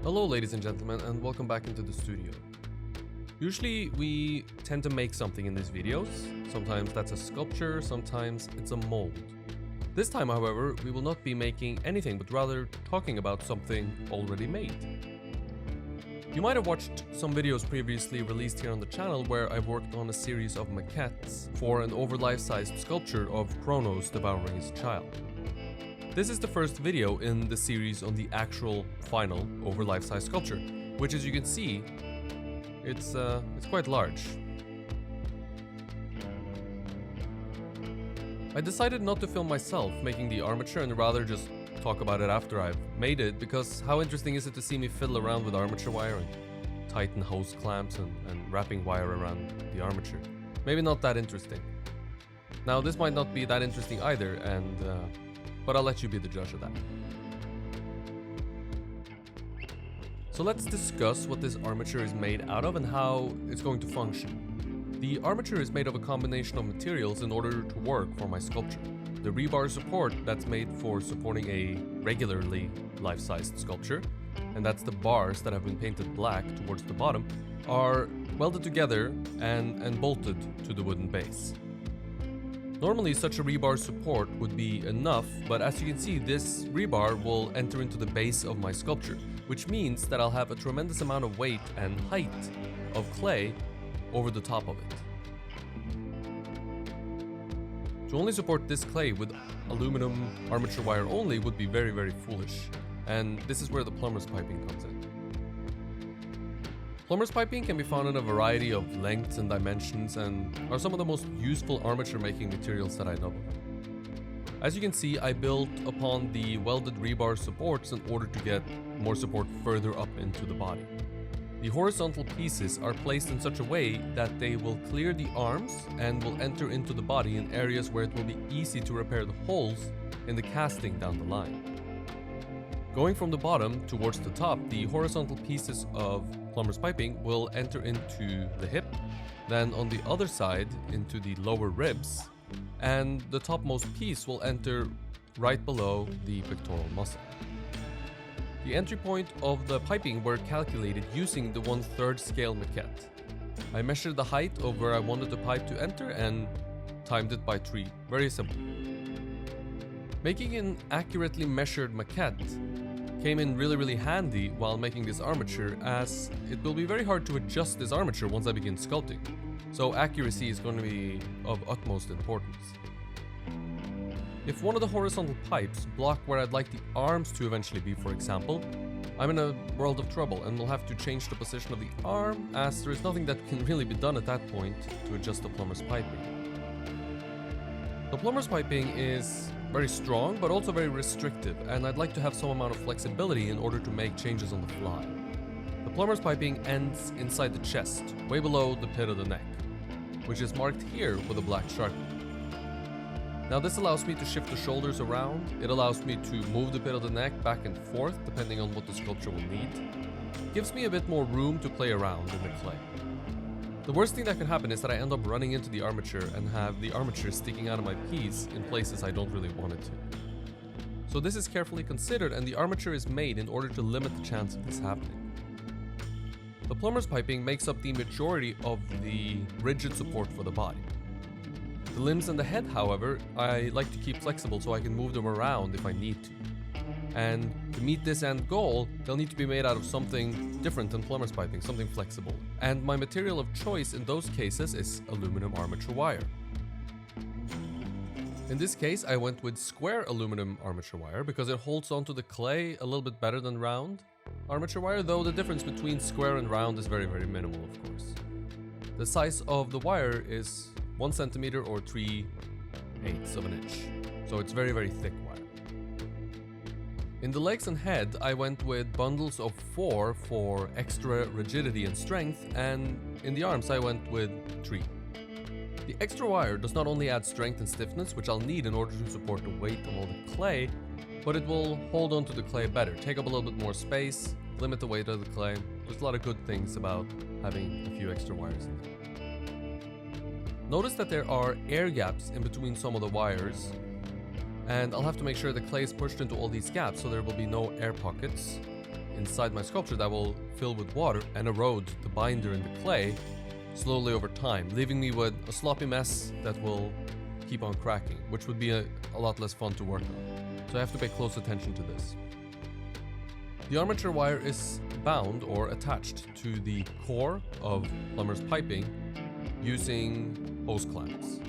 Hello ladies and gentlemen, and welcome back into the studio. Usually we tend to make something in these videos. Sometimes that's a sculpture, sometimes it's a mold. This time, however, we will not be making anything, but rather talking about something already made. You might have watched some videos previously released here on the channel where I've worked on a series of maquettes for an over life-sized sculpture of Kronos devouring his child. This is the first video in the series on the actual final over life-size sculpture, which, as you can see, it's quite large. I decided not to film myself making the armature and rather just talk about it after I've made it, because how interesting is it to see me fiddle around with armature wire and tighten hose clamps and wrapping wire around the armature. Maybe not that interesting. Now this might not be that interesting either, but I'll let you be the judge of that. So let's discuss what this armature is made out of and how it's going to function. The armature is made of a combination of materials in order to work for my sculpture. The rebar support that's made for supporting a regularly life-sized sculpture, and that's the bars that have been painted black towards the bottom, are welded together and bolted to the wooden base. Normally such a rebar support would be enough, but as you can see, this rebar will enter into the base of my sculpture, which means that I'll have a tremendous amount of weight and height of clay over the top of it. To only support this clay with aluminum armature wire only would be very, very foolish, and this is where the plumber's piping comes in. Plumber's piping can be found in a variety of lengths and dimensions and are some of the most useful armature making materials that I know of. As you can see, I built upon the welded rebar supports in order to get more support further up into the body. The horizontal pieces are placed in such a way that they will clear the arms and will enter into the body in areas where it will be easy to repair the holes in the casting down the line. Going from the bottom towards the top, the horizontal pieces of plumber's piping will enter into the hip, then on the other side into the lower ribs, and the topmost piece will enter right below the pectoral muscle. The entry point of the piping were calculated using the 1/3 scale maquette. I measured the height of where I wanted the pipe to enter and timed it by 3. Very simple. Making an accurately measured maquette came in really handy while making this armature, as it will be very hard to adjust this armature once I begin sculpting. So accuracy is going to be of utmost importance. If one of the horizontal pipes block where I'd like the arms to eventually be, for example, I'm in a world of trouble and will have to change the position of the arm, as there is nothing that can really be done at that point to adjust the plumber's piping. The plumber's piping is very strong but also very restrictive, and I'd like to have some amount of flexibility in order to make changes on the fly. The plumber's piping ends inside the chest, way below the pit of the neck, which is marked here with a black Sharpie. Now this allows me to shift the shoulders around, it allows me to move the pit of the neck back and forth depending on what the sculpture will need. It gives me a bit more room to play around in the clay. The worst thing that could happen is that I end up running into the armature and have the armature sticking out of my piece in places I don't really want it to. So this is carefully considered, and the armature is made in order to limit the chance of this happening. The plumber's piping makes up the majority of the rigid support for the body. The limbs and the head, however, I like to keep flexible so I can move them around if I need to. And to meet this end goal, they'll need to be made out of something different than plumber's piping, something flexible. And my material of choice in those cases is aluminum armature wire. In this case, I went with square aluminum armature wire because it holds onto the clay a little bit better than round armature wire, though the difference between square and round is very minimal, of course. The size of the wire is 1 centimeter or 3/8 of an inch, so it's very thick wire. In the legs and head, I went with bundles of 4 for extra rigidity and strength, and in the arms I went with 3. The extra wire does not only add strength and stiffness, which I'll need in order to support the weight of all the clay, but it will hold on to the clay better, take up a little bit more space, limit the weight of the clay. There's a lot of good things about having a few extra wires in there. Notice that there are air gaps in between some of the wires, and I'll have to make sure the clay is pushed into all these gaps so there will be no air pockets inside my sculpture that will fill with water and erode the binder in the clay slowly over time, leaving me with a sloppy mess that will keep on cracking, which would be a lot less fun to work on. So I have to pay close attention to this. The armature wire is bound or attached to the core of plumber's piping using hose clamps.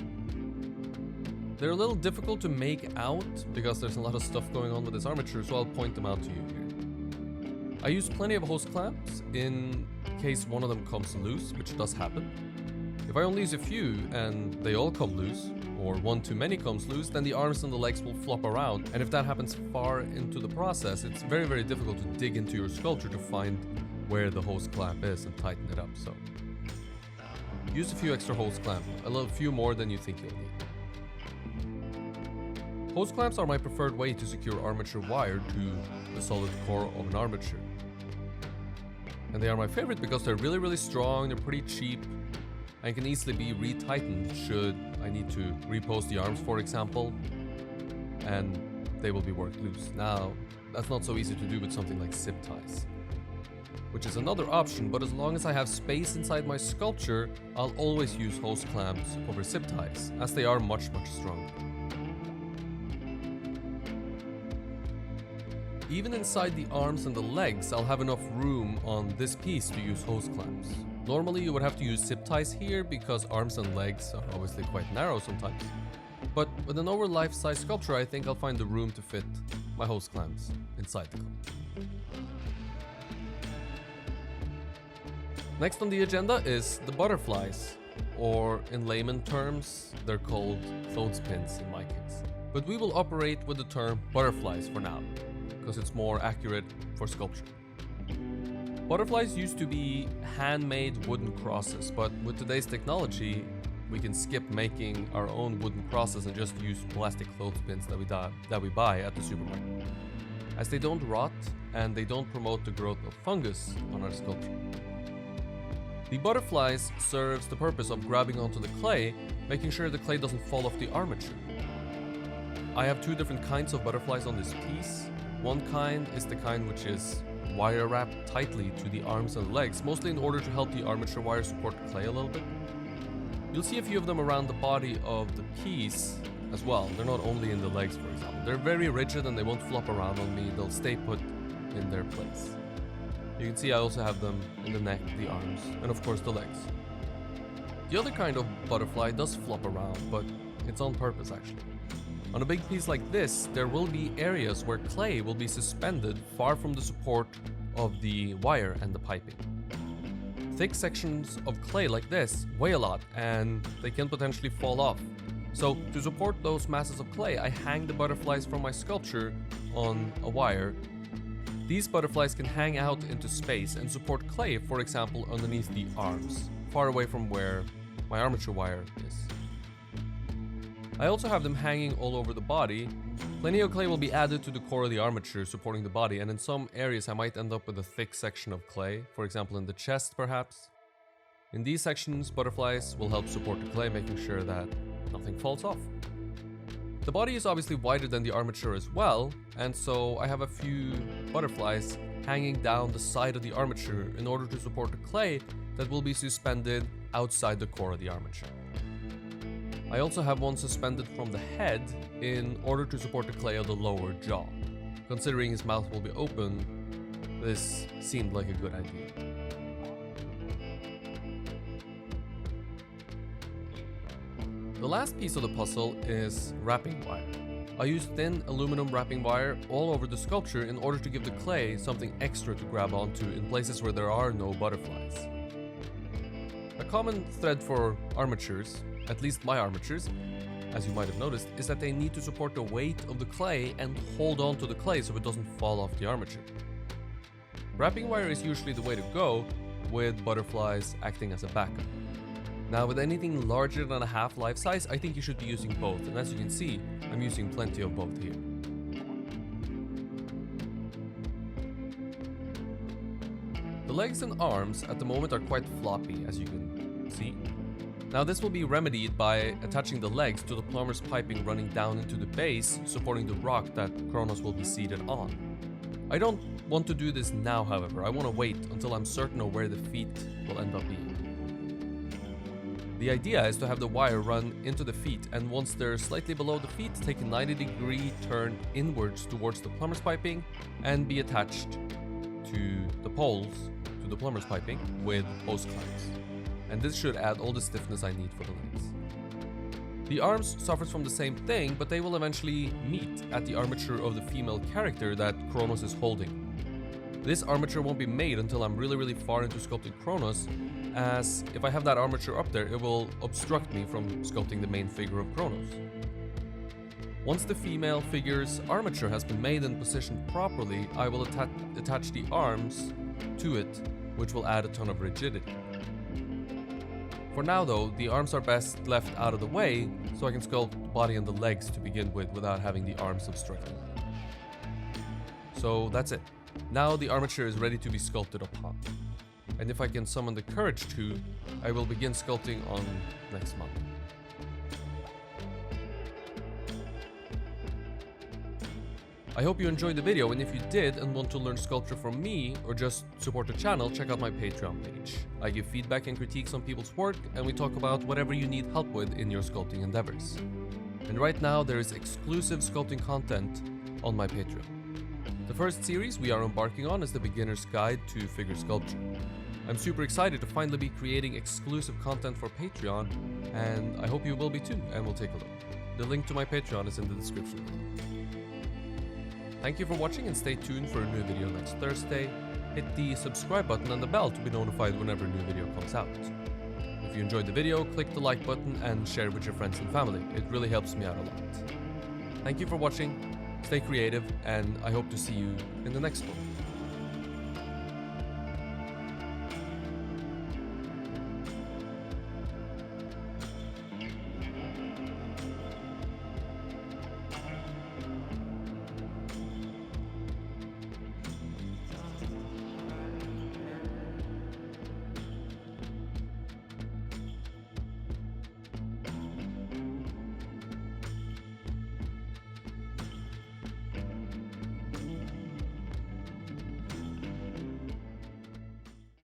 They're a little difficult to make out because there's a lot of stuff going on with this armature, so I'll point them out to you here. I use plenty of hose clamps in case one of them comes loose, which does happen. If I only use a few and they all come loose, or one too many comes loose, then the arms and the legs will flop around, and if that happens far into the process, it's very, very difficult to dig into your sculpture to find where the hose clamp is and tighten it up. So use a few extra hose clamps, a few more than you think you'll need. Hose clamps are my preferred way to secure armature wire to the solid core of an armature. And they are my favorite because they're really, really strong, they're pretty cheap, and can easily be retightened should I need to repost the arms, for example, and they will be worked loose. Now, that's not so easy to do with something like zip ties, which is another option, but as long as I have space inside my sculpture, I'll always use hose clamps over zip ties, as they are much, much stronger. Even inside the arms and the legs, I'll have enough room on this piece to use hose clamps. Normally you would have to use zip ties here because arms and legs are obviously quite narrow sometimes. But with an over life-size sculpture, I think I'll find the room to fit my hose clamps inside the cup. Next on the agenda is the butterflies, or in layman terms, they're called clothespins in my case. But we will operate with the term butterflies for now, because it's more accurate for sculpture. Butterflies used to be handmade wooden crosses, but with today's technology, we can skip making our own wooden crosses and just use plastic clothespins that we buy at the supermarket, as they don't rot and they don't promote the growth of fungus on our sculpture. The butterflies serves the purpose of grabbing onto the clay, making sure the clay doesn't fall off the armature. I have two different kinds of butterflies on this piece. One kind is the kind which is wire wrapped tightly to the arms and legs, mostly in order to help the armature wire support the clay a little bit. You'll see a few of them around the body of the piece as well. They're not only in the legs, for example. They're very rigid and they won't flop around on me. They'll stay put in their place. You can see I also have them in the neck, the arms, and of course the legs. The other kind of butterfly does flop around, but it's on purpose actually. On a big piece like this, there will be areas where clay will be suspended far from the support of the wire and the piping. Thick sections of clay like this weigh a lot and they can potentially fall off. So to support those masses of clay, I hang the butterflies from my sculpture on a wire. These butterflies can hang out into space and support clay, for example, underneath the arms, far away from where my armature wire is. I also have them hanging all over the body. Plenty of clay will be added to the core of the armature supporting the body, and in some areas I might end up with a thick section of clay, for example in the chest perhaps. In these sections, butterflies will help support the clay, making sure that nothing falls off. The body is obviously wider than the armature as well, and so I have a few butterflies hanging down the side of the armature in order to support the clay that will be suspended outside the core of the armature. I also have one suspended from the head in order to support the clay of the lower jaw. Considering his mouth will be open, this seemed like a good idea. The last piece of the puzzle is wrapping wire. I used thin aluminum wrapping wire all over the sculpture in order to give the clay something extra to grab onto in places where there are no butterflies. A common thread for armatures, at least my armatures, as you might have noticed, is that they need to support the weight of the clay and hold on to the clay so it doesn't fall off the armature. Wrapping wire is usually the way to go, with butterflies acting as a backup. Now with anything larger than a half life size, I think you should be using both, and as you can see, I'm using plenty of both here. The legs and arms at the moment are quite floppy, as you can see. Now this will be remedied by attaching the legs to the plumber's piping running down into the base, supporting the rock that Kronos will be seated on. I don't want to do this now, however. I want to wait until I'm certain of where the feet will end up being. The idea is to have the wire run into the feet, and once they're slightly below the feet, take a 90-degree turn inwards towards the plumber's piping and be attached to the poles to the plumber's piping with hose clamps. And this should add all the stiffness I need for the legs. The arms suffers from the same thing, but they will eventually meet at the armature of the female character that Kronos is holding. This armature won't be made until I'm really far into sculpting Kronos, as if I have that armature up there, it will obstruct me from sculpting the main figure of Kronos. Once the female figure's armature has been made and positioned properly, I will attach the arms to it, which will add a ton of rigidity. For now though, the arms are best left out of the way, so I can sculpt the body and the legs to begin with without having the arms obstructed. So that's it. Now the armature is ready to be sculpted upon. And if I can summon the courage to, I will begin sculpting on next month. I hope you enjoyed the video, and if you did and want to learn sculpture from me or just support the channel, check out my Patreon page. I give feedback and critiques on people's work, and we talk about whatever you need help with in your sculpting endeavors. And right now there is exclusive sculpting content on my Patreon. The first series we are embarking on is the Beginner's Guide to Figure Sculpture. I'm super excited to finally be creating exclusive content for Patreon, and I hope you will be too, and we'll take a look. The link to my Patreon is in the description below. Thank you for watching, and stay tuned for a new video next Thursday. Hit the subscribe button and the bell to be notified whenever a new video comes out. If you enjoyed the video, click the like button and share it with your friends and family. It really helps me out a lot. Thank you for watching, stay creative, and I hope to see you in the next one.